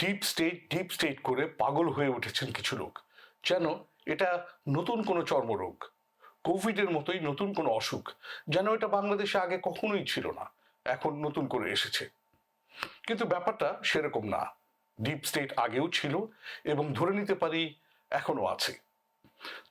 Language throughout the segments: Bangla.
ডিপ স্টেট করে পাগল হয়ে উঠেছেন কিছু লোক, যেন এটা নতুন কোনো চর্মরোগ, কোভিডের মতোই নতুন কোনো অসুখ, যেন এটা বাংলাদেশে আগে কখনোই ছিল না, এখন নতুন করে এসেছে। কিন্তু ব্যাপারটা সেরকম না। ডিপ স্টেট আগেও ছিল এবং ধরে নিতে পারি এখনো আছে।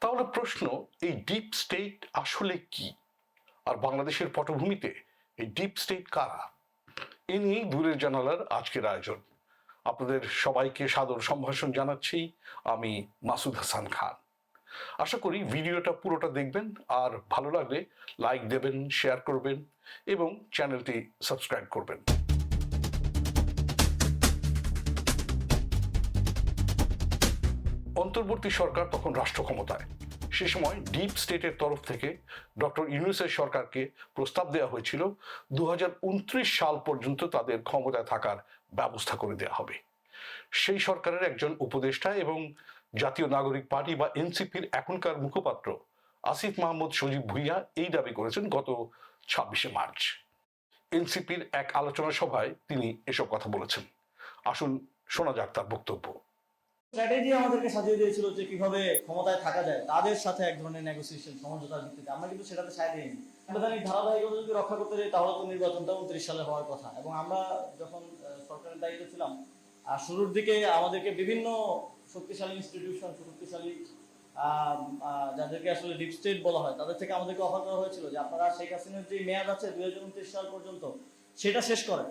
তাহলে প্রশ্ন, এই ডিপ স্টেট আসলে কি, আর বাংলাদেশের পটভূমিতে এই ডিপ স্টেট কারা? এ নিয়েই দূরের জানালার আজকের আয়োজন। আপনাদের সবাইকে সাদর সম্ভাষণ জানাচ্ছি আমি মাসুদ হাসান খান। আশা করি ভিডিওটা পুরোটা দেখবেন, আর ভালো লাগলে লাইক দেবেন, শেয়ার করবেন এবং চ্যানেলটি সাবস্ক্রাইব করবেন। অন্তর্বর্তী সরকার তখন রাষ্ট্র ক্ষমতায়। সে সময় ডিপ স্টেটের তরফ থেকে ডক্টর ইউনূসের সরকারকে প্রস্তাব দেওয়া হয়েছিল 2029 সাল পর্যন্ত তাদের ক্ষমতায় থাকার ব্যবস্থা করে দেওয়া হবে। সেই সরকারের একজন উপদেষ্টা এবং জাতীয় নাগরিক পার্টি বা এনসিপির এখনকার মুখপাত্র আসিফ মাহমুদ সজীব ভুইয়া এই দাবি করেছেন গত 26শে মার্চ। এনসিপির এক আলোচনা সভায় তিনি এসব কথা বলেছেন। আসুন শোনা যাক তার বক্তব্য। স্ট্র্যাটেজি আমাদেরকে সাজিয়ে দিয়েছিল যে কিভাবে ক্ষমতায় থাকা যায়, তাদের সাথে এক ধরনের নেগোসিয়েশন, সমঝোতার ভিত্তিতে। আমরা কিন্তু সেটাতে সায় দিইনি। সাংবিধানিক ধারাবাহিকতা যদি রক্ষা করতে যাই তাহলে তো নির্বাচনটা 29 সালে হওয়ার কথা। এবং আমরা যখন সরকারের দায়িত্ব ছিলাম, শুরুর দিকে আমাদেরকে বিভিন্ন শক্তিশালী ইনস্টিটিউশন, শক্তিশালী যাদেরকে আসলে ডিপ স্টেট বলা হয়, তাদের থেকে আমাদেরকে অফার করা হয়েছিল যে আপনারা শেখ হাসিনার যে মেয়াদ আছে 2029 সাল পর্যন্ত, সেটা শেষ করেন,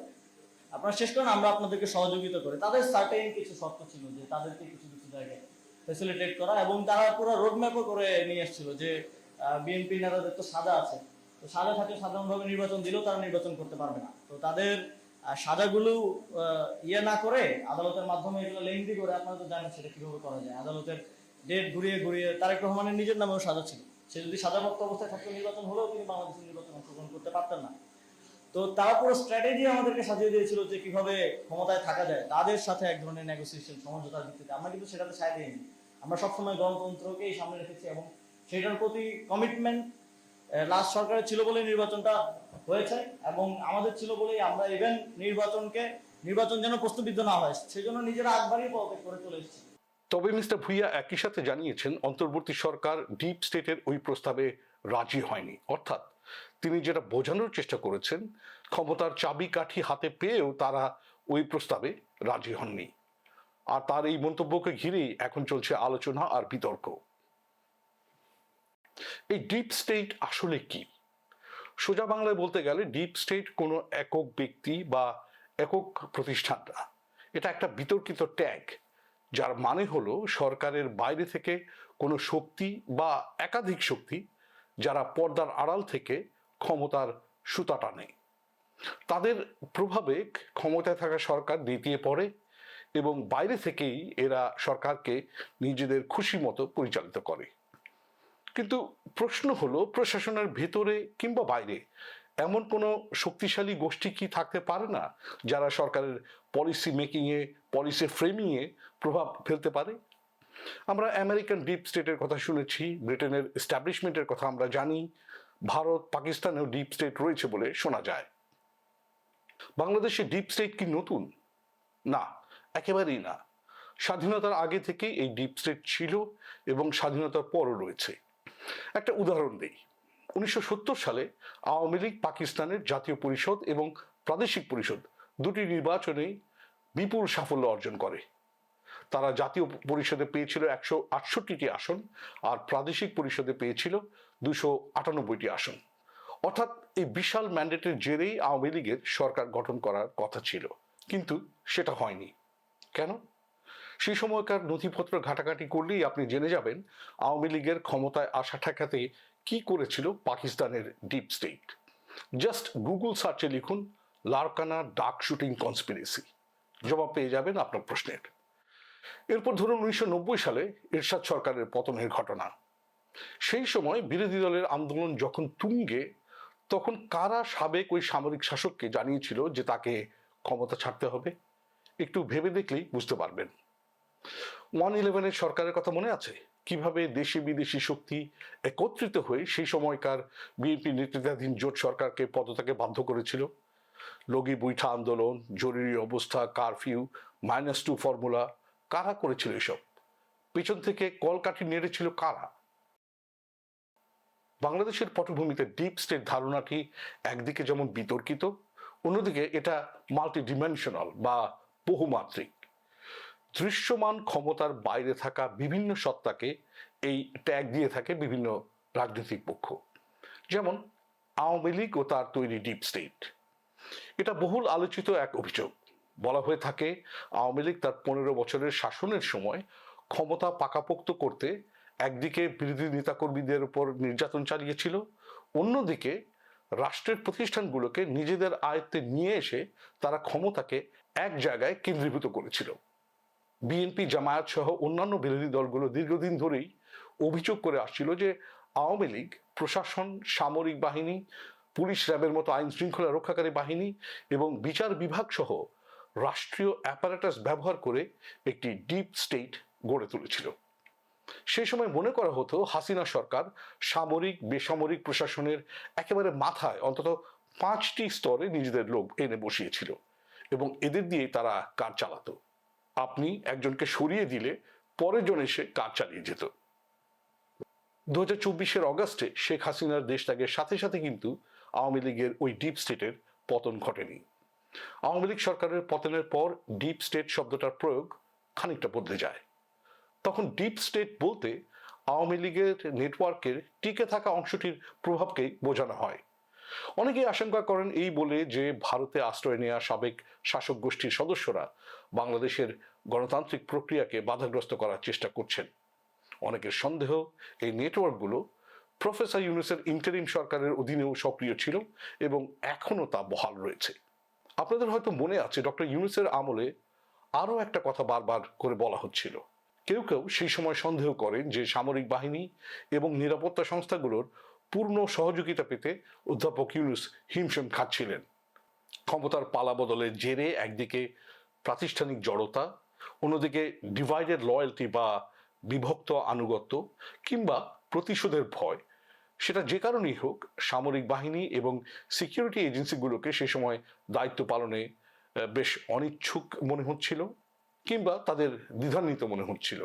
আপনারা শেষ করেন, আমরা আপনাদেরকে সহযোগিতা করি। তাদের সার্টেন কিছু শর্ত ছিল যে তাদেরকে কিছু কিছু জায়গায় ফ্যাসিলিটেট করা, এবং তারা পুরো রোডম্যাপও করে নিয়ে এসেছিল যে বিএনপি নেতাদের তো সাজা আছে, তো সাজা থাকলে সাধারণভাবে নির্বাচন দিলেও তারা নির্বাচন করতে পারবে না। তো তাদের সাজাগুলো ইয়ে না করে আদালতের মাধ্যমে এগুলো লেন্দি করে, আপনারা তো জানেন সেটা কিভাবে করা যায়। আদালতের ডেট ঘুরিয়ে ঘুরিয়ে তারেক রহমানের নিজের নামেও সাজা ছিল, সে যদি সাজাপ্রাপ্ত অবস্থায় থাকতো নির্বাচন হলেও তিনি বাংলাদেশের নির্বাচন অংশগ্রহণ করতে পারতেন না। তো তারা পুরো স্ট্র্যাটেজি আমাদেরকে সাজিয়ে দিয়েছিল যে কিভাবে ক্ষমতায় থাকা যায়, তাদের সাথে এক ধরনের নেগোসিয়েশন, সমঝোতার ভিত্তিতে। আমরা কিন্তু সেটাতে সায় দিইনি। আমরা সবসময় গণতন্ত্রকেই সামনে রেখেছি এবং সেটার প্রতি কমিটমেন্ট লাস্ট সরকারের ছিল বলেই নির্বাচনটা হয়েছে, এবং আমাদের ছিল বলেই আমরা ইভেন নির্বাচন যেন প্রশ্নবিদ্ধ না হয় সেজন্য নিজেরা আগ বাড়িয়ে পদত্যাগ করে চলে এসেছি। তবে মিস্টার ভুইয়া একই সাথে জানিয়েছেন অন্তর্বর্তী সরকার ডিপ স্টেটের ওই প্রস্তাবে রাজি হয়নি। অর্থাৎ তিনি যেটা বোঝানোর চেষ্টা করেছেন, ক্ষমতার চাবিকাঠি হাতে পেয়েও তারা ওই প্রস্তাবে রাজি হননি। আর তার এই মন্তব্যকে ঘিরেই এখন চলছে আলোচনা আর বিতর্ক। এই ডিপ স্টেট আসলে কি? সোজা বাংলায় বলতে গেলে ডিপ স্টেট কোনো একক ব্যক্তি বা একক প্রতিষ্ঠান না। এটা একটা বিতর্কিত ট্যাগ, যার মানে হলো সরকারের বাইরে থেকে কোনো শক্তি বা একাধিক শক্তি যারা পর্দার আড়াল থেকে ক্ষমতার সুতা টানে। তাদের প্রভাবে ক্ষমতায় থাকা সরকার দ্বিতীয় পড়ে এবং বাইরে থেকেই এরা সরকারকে নিজেদের খুশি মতো পরিচালিত করে। কিন্তু প্রশ্ন হলো, প্রশাসনের ভেতরে কিংবা বাইরে এমন কোনো শক্তিশালী গোষ্ঠী কি থাকতে পারে না যারা সরকারের পলিসি মেকিংয়ে, পলিসি ফ্রেমিংয়ে প্রভাব ফেলতে পারে? আমরা আমেরিকান ডিপ স্টেটের কথা শুনেছি, ব্রিটেনের এস্টাবলিশমেন্টের কথা আমরা জানি, ভারত পাকিস্তানেও ডিপ স্টেট রয়েছে বলে শোনা যায়। বাংলাদেশে ডিপ স্টেট কি নতুন? না, একেবারেই না। স্বাধীনতার আগে থেকেই এই ডিপ স্টেট ছিল এবং স্বাধীনতার পরও রয়েছে। একটা উদাহরণ দিই। 1970 সালে আওয়ামী লীগ পাকিস্তানের জাতীয় পরিষদ এবং প্রাদেশিক পরিষদ দুটি নির্বাচনেই বিপুল সাফল্য অর্জন করে। তারা জাতীয় পরিষদে পেয়েছিল 168টি আসন আর প্রাদেশিক পরিষদে পেয়েছিল 298টি আসন। অর্থাৎ এই বিশাল ম্যান্ডেটের জেরেই আওয়ামী লীগের সরকার গঠন করার কথা ছিল, কিন্তু সেটা হয়নি। কেন? সেই সময়কার নথিপত্র ঘাটাঘাটি করলেই আপনি জেনে যাবেন আওয়ামী লীগের ক্ষমতায় আসা ঠেকাতে কি করেছিল পাকিস্তানের ডিপ স্টেট। জাস্ট গুগল সার্চে লিখুন লারকানা ডার্ক শুটিং কনস্পিরেসি, জবাব পেয়ে যাবেন আপনার প্রশ্নের। এরপর ধরুন 1990 সালে এরশাদ সরকারের পতনের ঘটনা। সেই সময় বিরোধী দলের আন্দোলন যখন তুঙ্গে, তখন কারা সাবেক ওই সামরিক শাসককে জানিয়েছিল যে তাকে ক্ষমতা ছাড়তে হবে? একটু ভেবে দেখলেই বুঝতে পারবেন। 1/11 সরকারের কথা মনে আছে? কিভাবে দেশি বিদেশি শক্তি একত্রিত হয়ে সেই সময়কার বিএনপি নেতৃত্বাধীন জোট সরকারকে পদত্যাগে বাধ্য করেছিল? লগি বৈঠা আন্দোলন, জরুরি অবস্থা, কারফিউ, -2 ফর্মুলা কারা করেছিল এসব? পেছন থেকে কলকাঠি নেড়েছিল কারা? বাংলাদেশের পটভূমিতে ডিপ স্টেট ধারণাটি একদিকে যেমন বিতর্কিত, অন্যদিকে এটা মাল্টিডিমেনশনাল বা বহুমাত্রিক। দৃশ্যমান ক্ষমতার বাইরে থাকা বিভিন্ন সত্তাকে এই ট্যাগ দিয়ে থাকে বিভিন্ন রাজনৈতিক পক্ষ, যেমন আওয়ামী লীগ ও তার তৈরি ডিপ স্টেট। এটা বহুল আলোচিত এক অভিযোগ। বলা হয়ে থাকে আওয়ামী লীগ তার 15 বছরের শাসনের সময় ক্ষমতা পাকাপোক্ত করতে একদিকে বিরোধী নেতাকর্মীদের উপর নির্যাতন চালিয়েছিল, অন্যদিকে রাষ্ট্রের প্রতিষ্ঠানগুলোকে নিজেদের আয়ত্তে নিয়ে এসে তারা ক্ষমতাকে এক জায়গায় কেন্দ্রীভূত করেছিল। বিএনপি, জামায়াত সহ অন্যান্য বিরোধী দলগুলো দীর্ঘদিন ধরেই অভিযোগ করে আসছিল যে আওয়ামী লীগ প্রশাসন, সামরিক বাহিনী, পুলিশ, র্যাবের মতো আইন শৃঙ্খলা রক্ষাকারী বাহিনী এবং বিচার বিভাগ সহ রাষ্ট্রীয় অ্যাপারেটাস ব্যবহার করে একটি ডিপ স্টেট গড়ে তুলেছিল। সেই সময় মনে করা হতো হাসিনা সরকার সামরিক, বেসামরিক প্রশাসনের একেবারে মাথায় অন্তত 5টি স্তরে নিজেদের লোক এনে বসিয়েছিল এবং এদের দিয়ে তারা কাজ চালাতো। আপনি একজনকে সরিয়ে দিলে পরের জন এসে কাজ চালিয়ে যেত। 2024 অগাস্টে শেখ হাসিনার দেশ ত্যাগের সাথে সাথে কিন্তু আওয়ামী লীগের ওই ডিপ স্টেটের পতন ঘটেনি। আওয়ামী লীগ সরকারের পতনের পর ডিপ স্টেট শব্দটার প্রয়োগ খানিকটা বদলে যায়। তখন ডিপ স্টেট বলতে আওয়ামী লীগের নেটওয়ার্কের টিকে থাকা অংশটির প্রভাবকেই বোঝানো হয়। অনেকেই আশঙ্কা করেন এই বলে যে ভারতে আশ্রয় নেওয়া সাবেক শাসক গোষ্ঠীর সদস্যরা বাংলাদেশের গণতান্ত্রিক প্রক্রিয়াকে বাধাগ্রস্ত করার চেষ্টা করছেন। অনেকের সন্দেহ এই নেটওয়ার্কগুলো প্রফেসর ইউনূসের ইন্টারিম সরকারের অধীনেও সক্রিয় ছিল এবং এখনো তা বহাল রয়েছে। আপনাদের হয়তো মনে আছে ডক্টর ইউনূসের আমলে আরও একটা কথা বারবার করে বলা হচ্ছিল। কেউ কেউ সেই সময় সন্দেহ করেন যে সামরিক বাহিনী এবং নিরাপত্তা সংস্থাগুলোর পূর্ণ সহযোগিতা পেতে অধ্যাপক ইউনূস হিমশিম খাচ্ছিলেন। ক্ষমতার পালাবদলের জেরে একদিকে প্রাতিষ্ঠানিক জড়তা, অন্যদিকে ডিভাইডেড লয়্যালটি বা বিভক্ত আনুগত্য কিংবা প্রতিশোধের ভয়, সেটা যে কারণেই হোক সামরিক বাহিনী এবং সিকিউরিটি এজেন্সিগুলোকে সে সময় দায়িত্ব পালনে বেশ অনিচ্ছুক মনে হচ্ছিল কিংবা তাদের দ্বিধান্বিত মনে হচ্ছিল।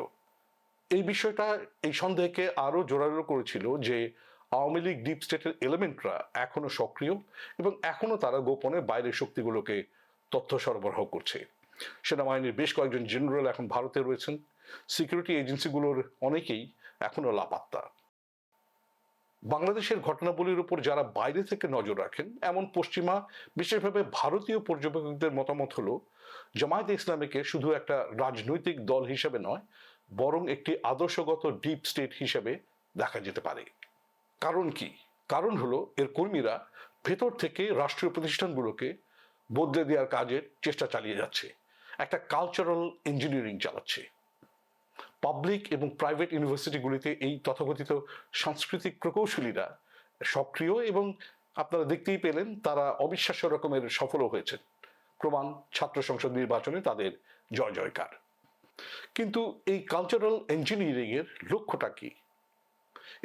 এই বিষয়টা এই সন্দেহকে আরো জোরালো করেছিল যে আওয়ামী লীগ ডিপ স্টেটের এলিমেন্টরা এখনো সক্রিয় এবং এখনো তারা গোপনে বাইরের শক্তিগুলোকে তথ্য সরবরাহ করছে। সেনাবাহিনীর বেশ কয়েকজন জেনারেল এখন ভারতে রয়েছেন। সিকিউরিটি এজেন্সিগুলোর অনেকেই এখনো লাপাত্তা। বাংলাদেশের ঘটনাবলীর উপর যারা বাইরে থেকে নজর রাখেন এমন পশ্চিমা, বিশেষভাবে ভারতীয় পর্যবেক্ষকদের মতামত হলো জামায়াতে ইসলামীকে শুধু একটা রাজনৈতিক দল হিসেবে নয়, বরং একটি আদর্শগত ডিপ স্টেট হিসেবে দেখা যেতে পারে। কারণ কি? কারণ হলো এর কর্মীরা ভেতর থেকে রাষ্ট্রীয় প্রতিষ্ঠানগুলোকে বদলে দেওয়ার কাজের চেষ্টা চালিয়ে যাচ্ছে, একটা কালচারাল ইঞ্জিনিয়ারিং চালাচ্ছে। পাবলিক এবং প্রাইভেট ইউনিভার্সিটিগুলিতে এই তথাকথিত সাংস্কৃতিক প্রকৌশলীরা সক্রিয় এবং আপনারা দেখতেই পেলেন তারা অবিশ্বাস্য রকমের সফলও হয়েছেন। প্রমাণ ছাত্র সংসদ নির্বাচনে তাদের জয় জয়কার। কিন্তু এই কালচারাল ইঞ্জিনিয়ারিং এর লক্ষ্যটা কি?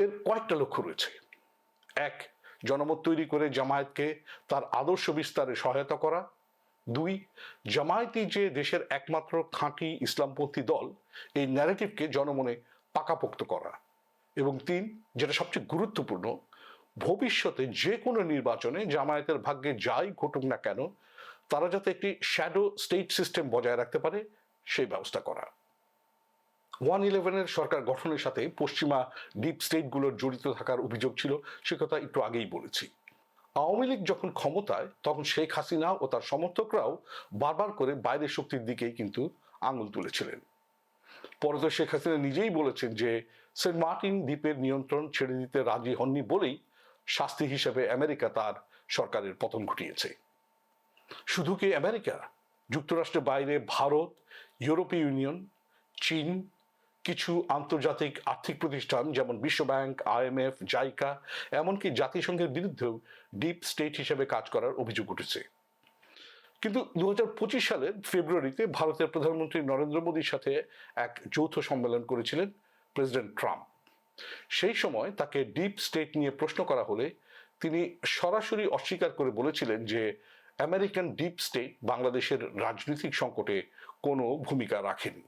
এর কয়েকটা লক্ষ্য রয়েছে। এক, জনমত তৈরি করে জামায়াতকে তার আদর্শ বিস্তারে সহায়তা করা। 2, জামায়াতই যে দেশের একমাত্র খাঁটি ইসলামপন্থী দল, এই ন্যারেটিভকে জনমনে পাকাপোক্ত করা। এবং 3, যেটা সবচেয়ে গুরুত্বপূর্ণ, ভবিষ্যতে যে কোনো নির্বাচনে জামায়াতের ভাগ্যে যাই ঘটুক না কেন তারা যাতে একটি শ্যাডো স্টেট সিস্টেম বজায় রাখতে পারে সেই ব্যবস্থা করা। 1/11 সরকার গঠনের সাথে পশ্চিমা ডিপ স্টেটগুলোর জড়িত থাকার অভিযোগ ছিল, সে কথা একটু আগেই বলেছি। আওয়ামী লীগ যখন ক্ষমতায় তখন শেখ হাসিনা ও তার সমর্থকরাও বারবার করে বাইরের শক্তির দিকেই কিন্তু আঙুল তুলেছিলেন। পরে তো শেখ হাসিনা নিজেই বলেছেন যে সেন্ট মার্টিন দ্বীপের নিয়ন্ত্রণ ছেড়ে দিতে রাজি হননি বলেই শাস্তি হিসেবে আমেরিকা তার সরকারের পতন ঘটিয়েছে। শুধু কি আমেরিকা? যুক্তরাষ্ট্রের বাইরে ভারত, ইউরোপীয় ইউনিয়ন, চীন, কিছু আন্তর্জাতিক আর্থিক প্রতিষ্ঠান যেমন বিশ্ব ব্যাংক, IMF, জাইকা, এমনকি জাতিসংঘের বিরুদ্ধেও ডিপ স্টেট হিসেবে কাজ করার অভিযোগ উঠেছে। কিন্তু 2025 সালের ফেব্রুয়ারিতে ভারতের প্রধানমন্ত্রী নরেন্দ্র মোদীর সাথে এক যৌথ সম্মেলন করেছিলেন প্রেসিডেন্ট ট্রাম্প। সেই সময় তাকে ডিপ স্টেট নিয়ে প্রশ্ন করা হলে তিনি সরাসরি অস্বীকার করে বলেছিলেন যে আমেরিকান ডিপ স্টেট বাংলাদেশের রাজনৈতিক সংকটে কোনো ভূমিকা রাখেনি।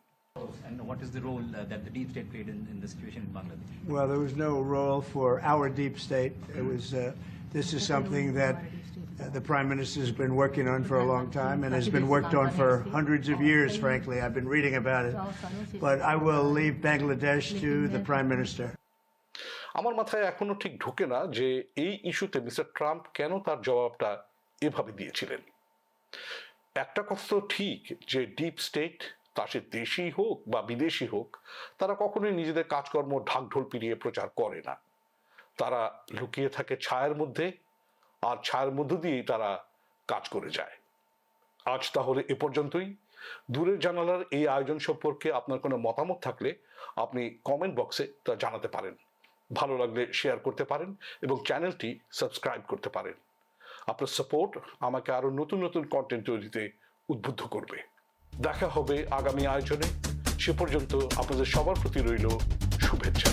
And what is the role that the deep state played in the situation in Bangladesh? Well, there was no role for our deep state. It was. This is something that the Prime Minister has been working on for a long time and has been worked on for hundreds of years, frankly. I've been reading about it. But I will leave Bangladesh to the Prime Minister. আমার মাথায় এখনো ঠিক ঢোকে না যে এই ইস্যুতে মিস্টার ট্রাম্প কেন তার জবাবটা এভাবে দিয়েছিলেন। একটা কথা তো ঠিক যে ডিপ স্টেট, তা সে দেশি হোক বা বিদেশি হোক, তারা কখনোই নিজেদের কাজকর্ম ঢাকঢোল পিটিয়ে প্রচার করে না। তারা লুকিয়ে থাকে ছায়ার মধ্যে, আর ছায়ার মধ্য দিয়েই তারা কাজ করে যায়। আজ তাহলে এ পর্যন্তই। দূরের জানালার এই আয়োজন সম্পর্কে আপনার কোনো মতামত থাকলে আপনি কমেন্ট বক্সে তা জানাতে পারেন। ভালো লাগলে শেয়ার করতে পারেন এবং চ্যানেলটি সাবস্ক্রাইব করতে পারেন। আপনার সাপোর্ট আমাকে আরো নতুন নতুন কন্টেন্ট তৈরিতে উদ্বুদ্ধ করবে। দেখা হবে আগামী আয়োজনে। সে পর্যন্ত আপনাদের সবার প্রতি রইল শুভেচ্ছা।